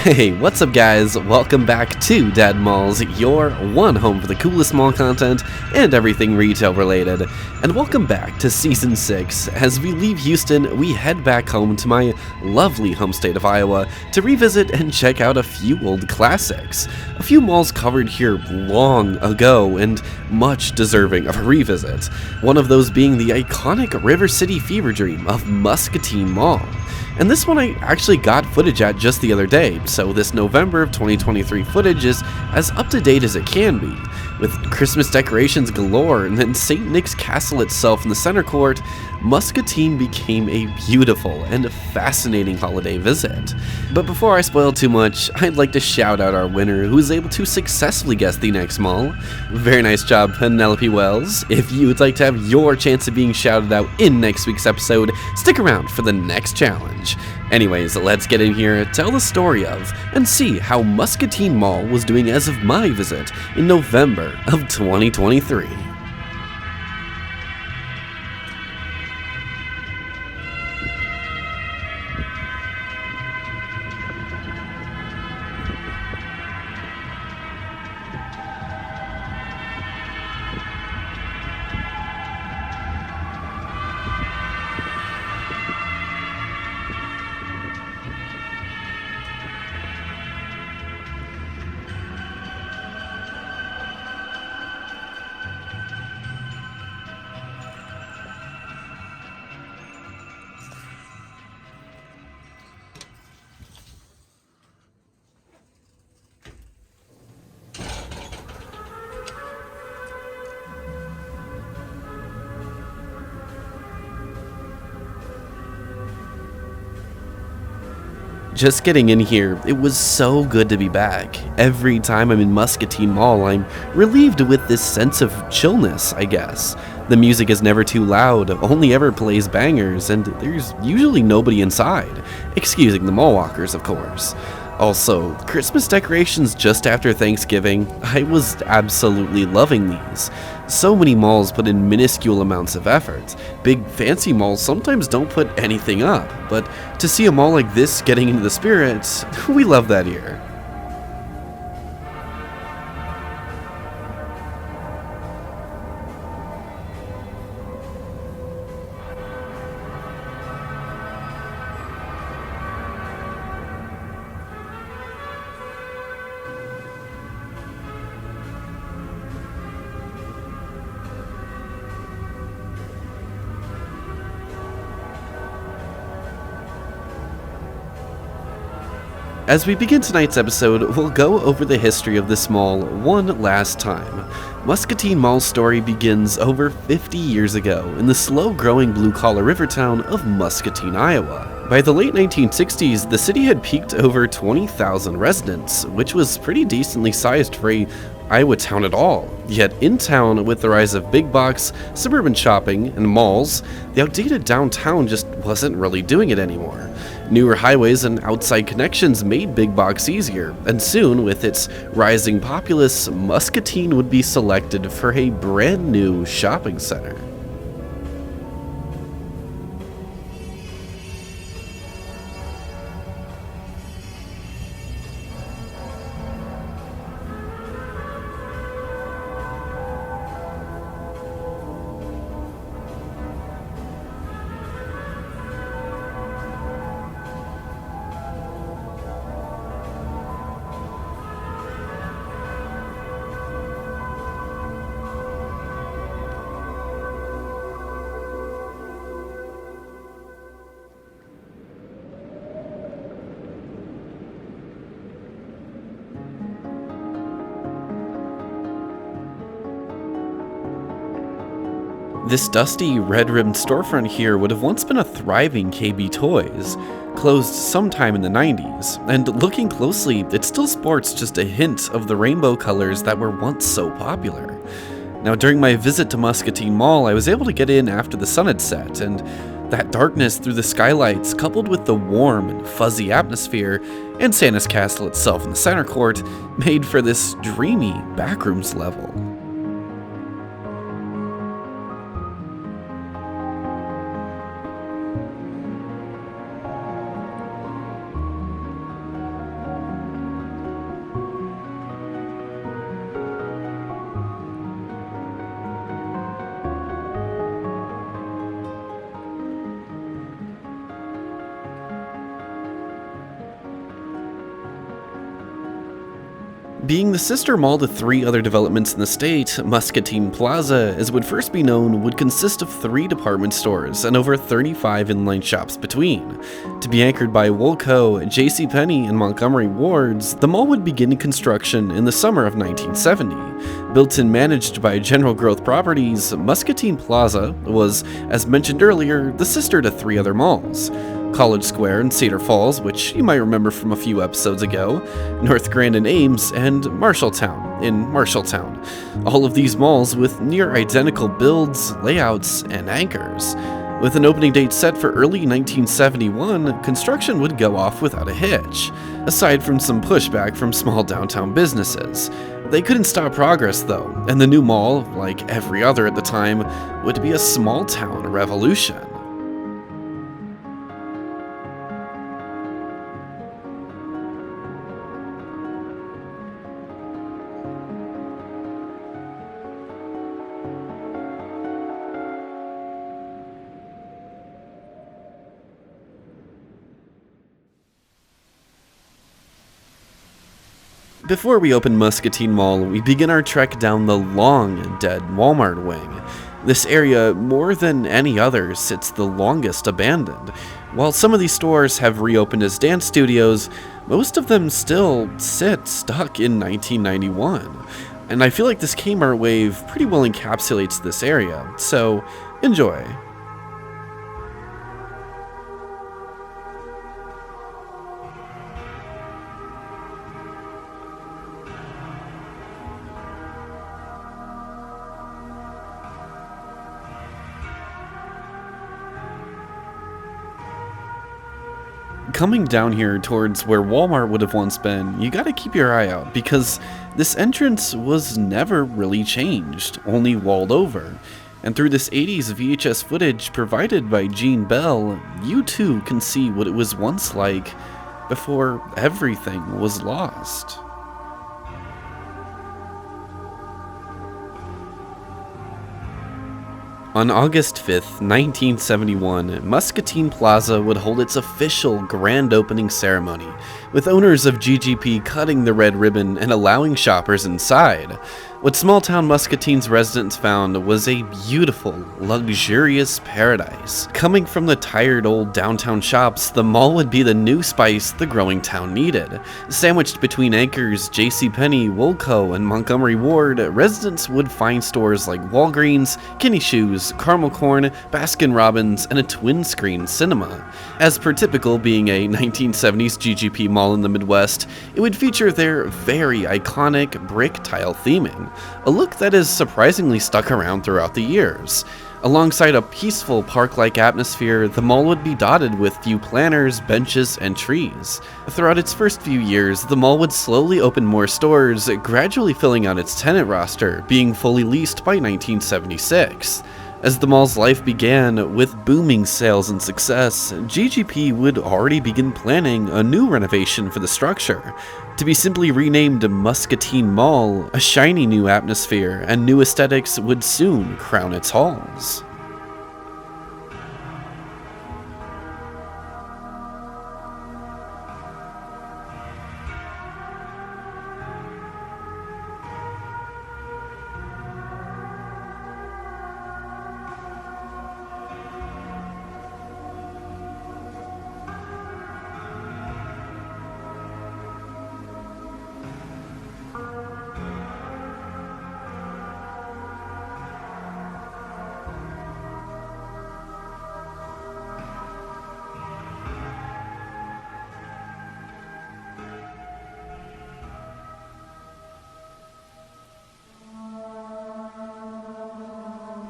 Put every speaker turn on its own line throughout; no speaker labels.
Hey, what's up guys? Welcome back to Dead Malls, your one home for the coolest mall content and everything retail related. And welcome back to Season 6. As we leave Houston, we head back home to my lovely home state of Iowa to revisit and check out a few old classics. A few malls covered here long ago and much deserving of a revisit. One of those being the iconic River City fever dream of Muscatine Mall. And this one I actually got footage at just the other day, so this November of 2023 footage is as up to date as it can be. With Christmas decorations galore and then St. Nick's Castle itself in the center court, Muscatine became a beautiful and fascinating holiday visit. But before I spoil too much, I'd like to shout out our winner who was able to successfully guess the next mall. Very nice job, Penelope Wells. If you would like to have your chance of being shouted out in next week's episode, stick around for the next challenge. Anyways, let's get in here, tell the story of, and see how Muscatine Mall was doing as of my visit in November of 2023. Just getting in here, it was so good to be back. Every time I'm in Muscatine Mall, I'm relieved with this sense of chillness, I guess. The music is never too loud, only ever plays bangers, and there's usually nobody inside, excusing the mall walkers, of course. Also, Christmas decorations just after Thanksgiving, I was absolutely loving these. So many malls put in minuscule amounts of effort. Big fancy malls sometimes don't put anything up, but to see a mall like this getting into the spirit, we love that here. As we begin tonight's episode, we'll go over the history of this mall one last time. Muscatine Mall's story begins over 50 years ago in the slow-growing blue-collar river town of Muscatine, Iowa. By the late 1960s, the city had peaked over 20,000 residents, which was pretty decently sized for a Iowa town at all. Yet in town, with the rise of big box, suburban shopping, and malls, the outdated downtown just wasn't really doing it anymore. Newer highways and outside connections made big box easier, and soon, with its rising populace, Muscatine would be selected for a brand new shopping center. This dusty, red-rimmed storefront here would have once been a thriving KB Toys, closed sometime in the 90s, and looking closely, it still sports just a hint of the rainbow colors that were once so popular. Now, during my visit to Muscatine Mall, I was able to get in after the sun had set, and that darkness through the skylights, coupled with the warm and fuzzy atmosphere, and Santa's castle itself in the center court, made for this dreamy backrooms level. Being the sister mall to three other developments in the state, Muscatine Plaza, as would first be known, would consist of 3 department stores and over 35 inline shops between. To be anchored by Woolco, JCPenney, and Montgomery wards, the mall would begin construction in the summer of 1970. Built and managed by General Growth Properties, Muscatine Plaza was, as mentioned earlier, the sister to 3 other malls. College Square in Cedar Falls, which you might remember from a few episodes ago, North Grand in Ames, and Marshalltown in Marshalltown. All of these malls with near identical builds, layouts, and anchors. With an opening date set for early 1971, construction would go off without a hitch, aside from some pushback from small downtown businesses. They couldn't stop progress though, and the new mall, like every other at the time, would be a small town revolution. Before we open Muscatine Mall, we begin our trek down the long, dead Walmart wing. This area, more than any other, sits the longest abandoned. While some of these stores have reopened as dance studios, most of them still sit stuck in 1991. And I feel like this Kmart wave pretty well encapsulates this area, so enjoy. Coming down here towards where Walmart would have once been, you gotta keep your eye out because this entrance was never really changed, only walled over. And through this 80s VHS footage provided by Gene Bell, you too can see what it was once like before everything was lost. On August 5th, 1971, Muscatine Plaza would hold its official grand opening ceremony, with owners of GGP cutting the red ribbon and allowing shoppers inside. What small-town Muscatine's residents found was a beautiful, luxurious paradise. Coming from the tired old downtown shops, the mall would be the new spice the growing town needed. Sandwiched between anchors JCPenney, Woolco, and Montgomery Ward, residents would find stores like Walgreens, Kinney Shoes, Caramel Corn, Baskin-Robbins, and a twin-screen cinema. As per typical being a 1970s GGP mall in the Midwest, it would feature their very iconic brick tile theming, a look that has surprisingly stuck around throughout the years. Alongside a peaceful park-like atmosphere, the mall would be dotted with few planters, benches, and trees. Throughout its first few years, the mall would slowly open more stores, gradually filling out its tenant roster, being fully leased by 1976. As the mall's life began, with booming sales and success, GGP would already begin planning a new renovation for the structure. To be simply renamed Muscatine Mall, a shiny new atmosphere and new aesthetics would soon crown its halls.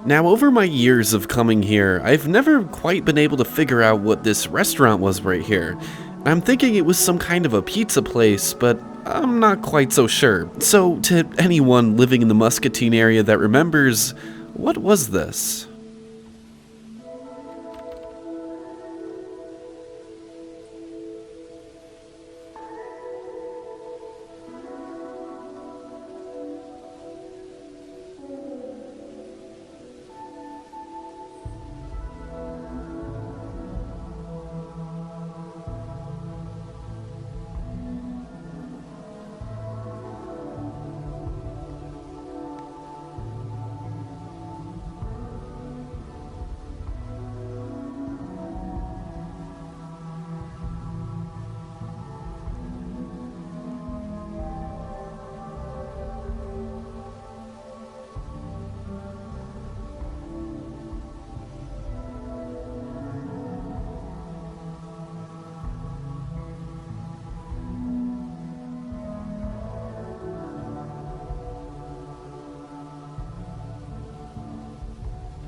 Now, over my years of coming here, I've never quite been able to figure out what this restaurant was right here. I'm thinking it was some kind of a pizza place, but I'm not quite so sure. So, to anyone living in the Muscatine area that remembers, what was this?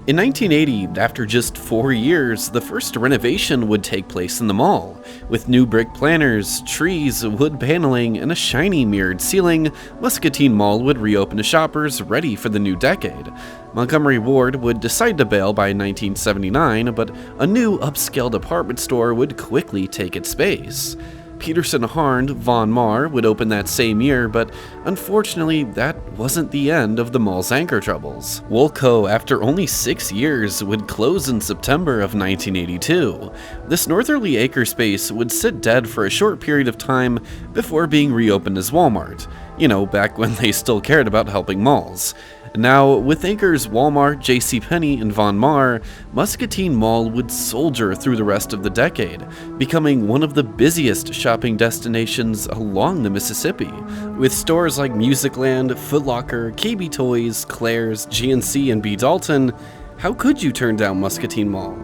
In 1980, after just 4 years, the first renovation would take place in the mall. With new brick planters, trees, wood paneling, and a shiny mirrored ceiling, Muscatine Mall would reopen to shoppers ready for the new decade. Montgomery Ward would decide to bail by 1979, but a new upscale department store would quickly take its space. Peterson Harn Von Maur would open that same year, but unfortunately, that wasn't the end of the mall's anchor troubles. Woolco, after only 6 years, would close in September of 1982. This northerly acre space would sit dead for a short period of time before being reopened as Walmart. You know, back when they still cared about helping malls. Now, with anchors Walmart, JCPenney, and Von Maur, Muscatine Mall would soldier through the rest of the decade, becoming one of the busiest shopping destinations along the Mississippi. With stores like Musicland, Foot Locker, KB Toys, Claire's, GNC, and B. Dalton, how could you turn down Muscatine Mall?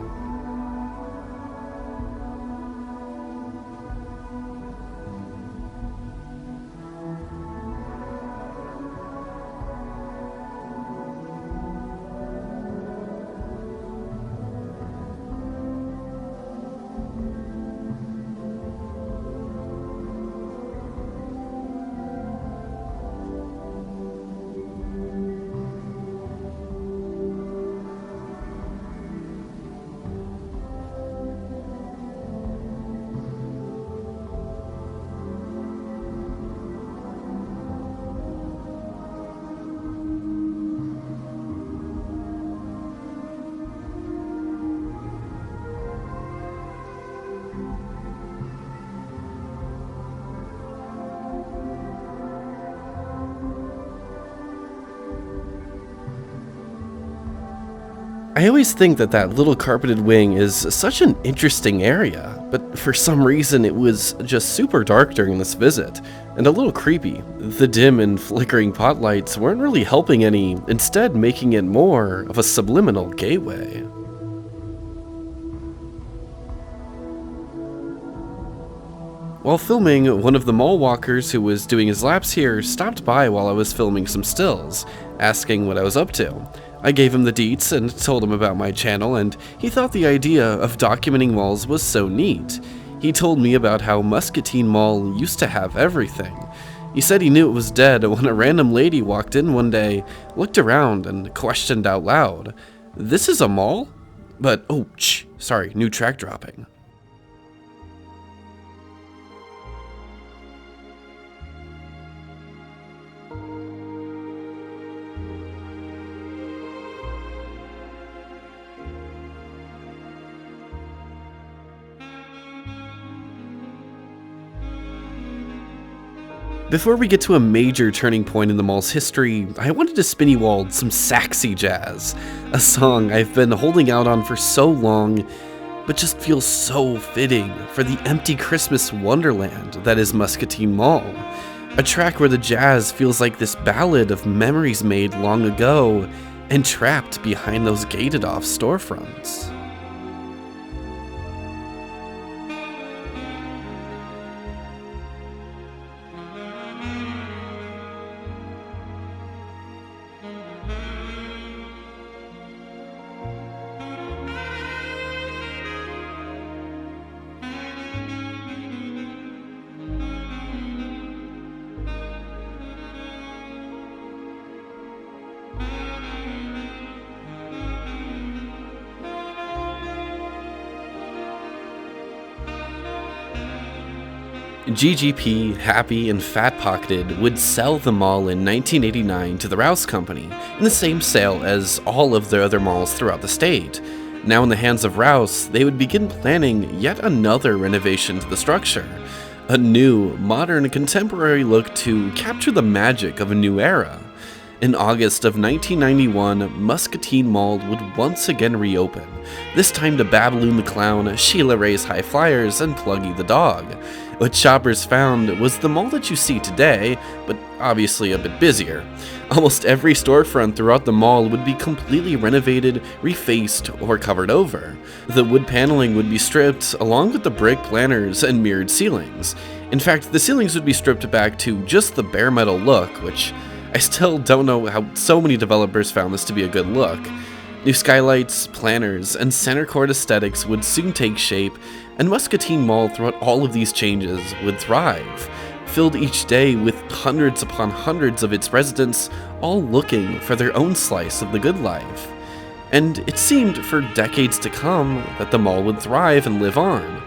I always think that that little carpeted wing is such an interesting area, but for some reason it was just super dark during this visit, and a little creepy. The dim and flickering pot lights weren't really helping any, instead making it more of a subliminal gateway. While filming, one of the mall walkers who was doing his laps here stopped by while I was filming some stills, asking what I was up to. I gave him the deets and told him about my channel, and he thought the idea of documenting malls was so neat. He told me about how Muscatine Mall used to have everything. He said he knew it was dead when a random lady walked in one day, looked around, and questioned out loud, "This is a mall?" But, oh, sorry, new track dropping. Before we get to a major turning point in the mall's history, I wanted to spin you all some Saxy Jazz, a song I've been holding out on for so long, but just feels so fitting for the empty Christmas wonderland that is Muscatine Mall. A track where the jazz feels like this ballad of memories made long ago and trapped behind those gated off storefronts. GGP, Happy, and Fat Pocketed would sell the mall in 1989 to the Rouse Company, in the same sale as all of their other malls throughout the state. Now in the hands of Rouse, they would begin planning yet another renovation to the structure. A new, modern, contemporary look to capture the magic of a new era. In August of 1991, Muscatine Mall would once again reopen, this time to Babaloo the Clown, Sheila Ray's High Flyers, and Pluggy the Dog. What shoppers found was the mall that you see today, but obviously a bit busier. Almost every storefront throughout the mall would be completely renovated, refaced, or covered over. The wood paneling would be stripped, along with the brick planters and mirrored ceilings. In fact, the ceilings would be stripped back to just the bare metal look, which I still don't know how so many developers found this to be a good look. New skylights, planners, and center court aesthetics would soon take shape, and Muscatine Mall throughout all of these changes would thrive, filled each day with hundreds upon hundreds of its residents, all looking for their own slice of the good life. And it seemed for decades to come that the mall would thrive and live on.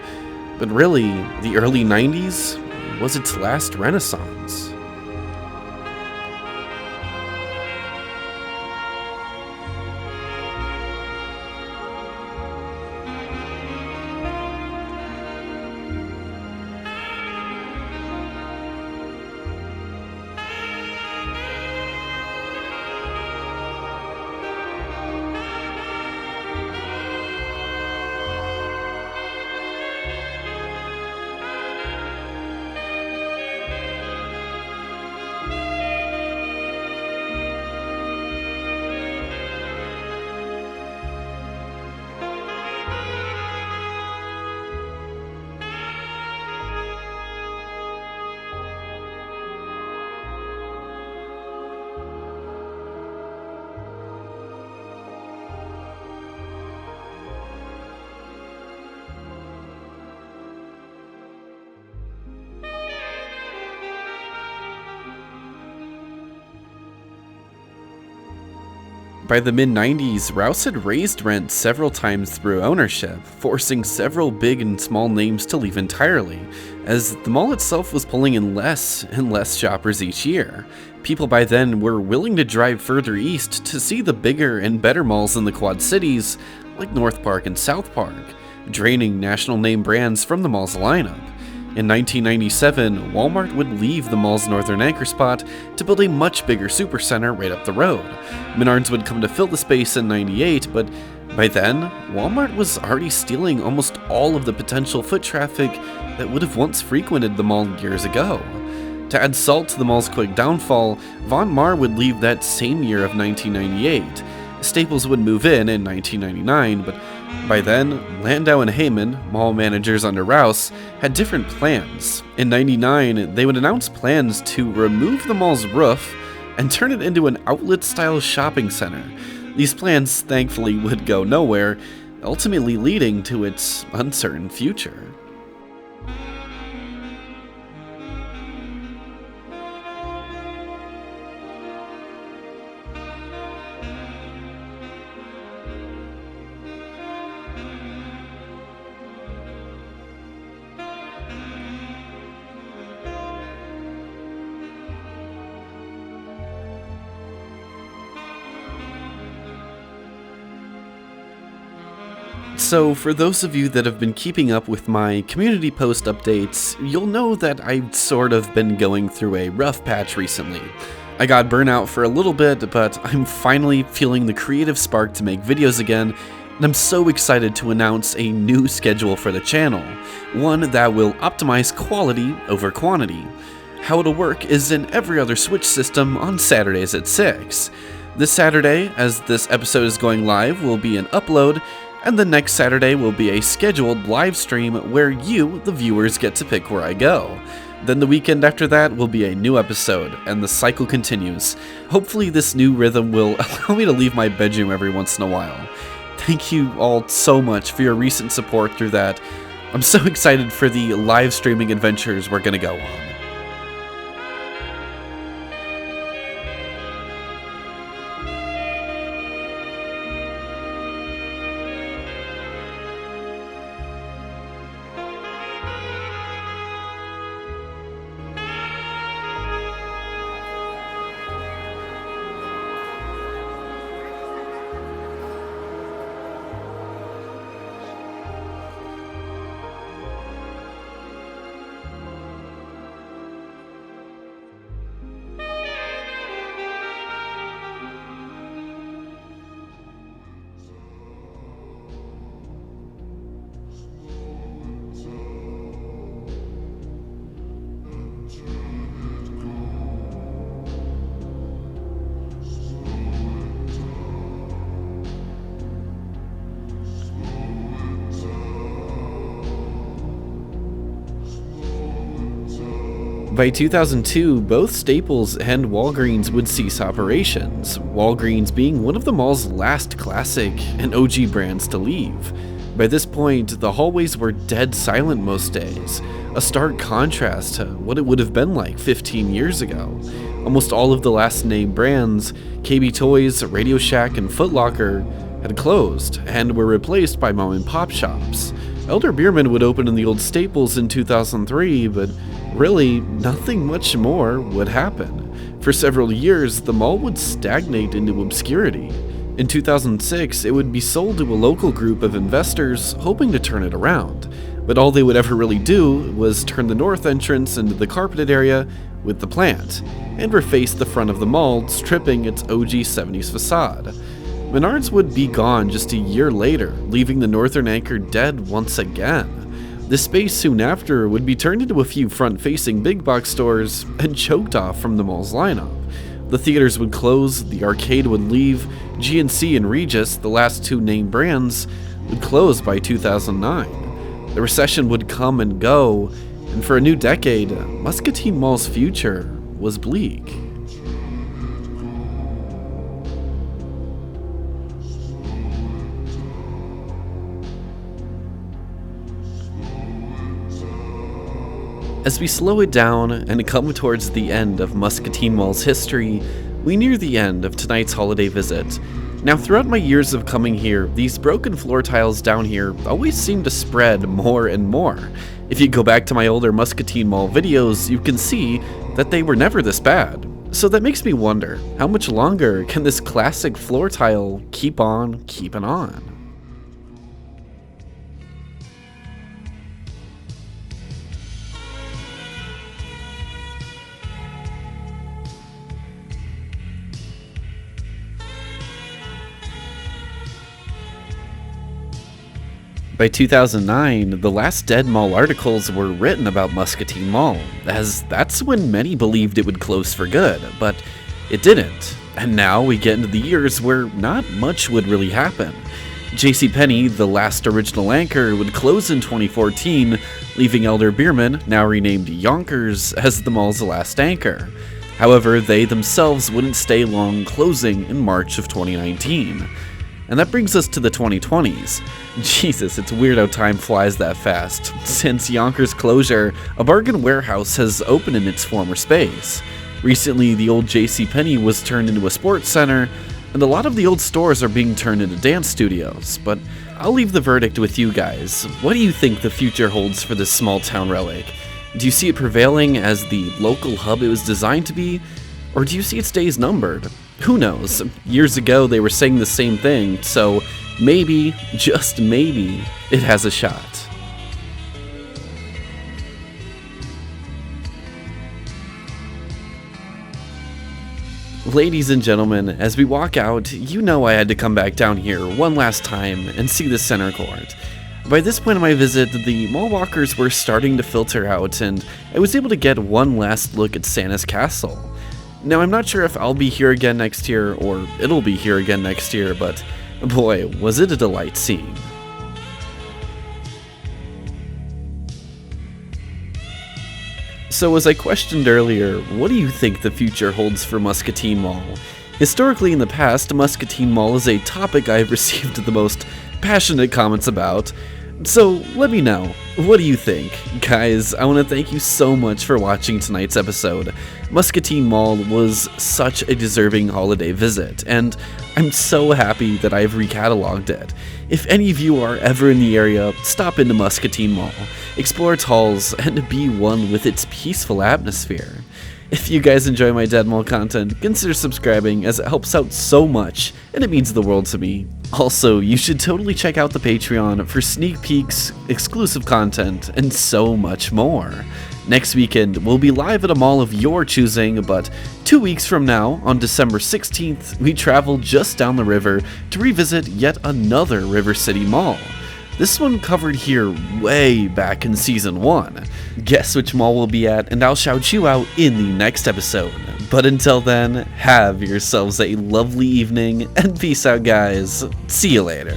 But really, the early 90s was its last renaissance. By the mid-90s, Rouse had raised rent several times through ownership, forcing several big and small names to leave entirely, as the mall itself was pulling in less and less shoppers each year. People by then were willing to drive further east to see the bigger and better malls in the Quad Cities, like North Park and South Park, draining national name brands from the mall's lineup. In 1997, Walmart would leave the mall's northern anchor spot to build a much bigger supercenter right up the road. Menards would come to fill the space in 98, but by then, Walmart was already stealing almost all of the potential foot traffic that would have once frequented the mall years ago. To add salt to the mall's quick downfall, Von Maur would leave that same year of 1998. Staples would move in 1999, but by then, Landau and Heyman, mall managers under Rouse, had different plans. In 99, they would announce plans to remove the mall's roof and turn it into an outlet-style shopping center. These plans, thankfully, would go nowhere, ultimately leading to its uncertain future. So, for those of you that have been keeping up with my community post updates, you'll know that I've sort of been going through a rough patch recently. I got burnout for a little bit, but I'm finally feeling the creative spark to make videos again, and I'm so excited to announce a new schedule for the channel, one that will optimize quality over quantity. How it'll work is in every other Switch system on Saturdays at 6. This Saturday, as this episode is going live, will be an upload, and the next Saturday will be a scheduled live stream where you, the viewers, get to pick where I go. Then the weekend after that will be a new episode, and the cycle continues. Hopefully this new rhythm will allow me to leave my bedroom every once in a while. Thank you all so much for your recent support through that. I'm so excited for the live streaming adventures we're gonna go on. By 2002, both Staples and Walgreens would cease operations, Walgreens being one of the mall's last classic and OG brands to leave. By this point, the hallways were dead silent most days, a stark contrast to what it would have been like 15 years ago. Almost all of the last name brands, KB Toys, Radio Shack, and Foot Locker, had closed and were replaced by mom and pop shops. Elder Beerman would open in the old Staples in 2003, but really, nothing much more would happen. For several years, the mall would stagnate into obscurity. In 2006, it would be sold to a local group of investors hoping to turn it around, but all they would ever really do was turn the north entrance into the carpeted area with the plant, and reface the front of the mall, stripping its OG 70s facade. Menards would be gone just a year later, leaving the northern anchor dead once again. The space soon after would be turned into a few front-facing big box stores and choked off from the mall's lineup. The theaters would close, the arcade would leave, GNC and Regis, the last two named brands, would close by 2009. The recession would come and go, and for a new decade, Muscatine Mall's future was bleak. As we slow it down and come towards the end of Muscatine Mall's history, we near the end of tonight's holiday visit. Now, throughout my years of coming here, these broken floor tiles down here always seem to spread more and more. If you go back to my older Muscatine Mall videos, you can see that they were never this bad. So that makes me wonder, how much longer can this classic floor tile keep on keeping on? By 2009, the last Dead Mall articles were written about Muscatine Mall, as that's when many believed it would close for good, but it didn't. And now we get into the years where not much would really happen. JCPenney, the last original anchor, would close in 2014, leaving Elder Beerman, now renamed Yonkers, as the mall's last anchor. However, they themselves wouldn't stay long, closing in March of 2019. And that brings us to the 2020s. Jesus, it's weird how time flies that fast. Since Yonkers' closure, a bargain warehouse has opened in its former space. Recently, the old JCPenney was turned into a sports center, and a lot of the old stores are being turned into dance studios. But I'll leave the verdict with you guys. What do you think the future holds for this small town relic? Do you see it prevailing as the local hub it was designed to be? Or do you see its days numbered? Who knows? Years ago they were saying the same thing, so maybe, just maybe, it has a shot. Ladies and gentlemen, as we walk out, you know I had to come back down here one last time and see the center court. By this point of my visit, the mall walkers were starting to filter out, and I was able to get one last look at Santa's castle. Now, I'm not sure if I'll be here again next year, or it'll be here again next year, but boy, was it a delight seeing. So as I questioned earlier, what do you think the future holds for Muscatine Mall? Historically in the past, Muscatine Mall is a topic I've received the most passionate comments about, so let me know. What do you think? Guys, I want to thank you so much for watching tonight's episode. Muscatine Mall was such a deserving holiday visit, and I'm so happy that I've recatalogued it. If any of you are ever in the area, stop into Muscatine Mall, explore its halls, and be one with its peaceful atmosphere. If you guys enjoy my Dead Mall content, consider subscribing as it helps out so much, and it means the world to me. Also, you should totally check out the Patreon for sneak peeks, exclusive content, and so much more. Next weekend, we'll be live at a mall of your choosing, but 2 weeks from now, on December 16th, we travel just down the river to revisit yet another River City mall. This one covered here way back in Season 1. Guess which mall we'll be at, and I'll shout you out in the next episode. But until then, have yourselves a lovely evening, and peace out, guys. See you later.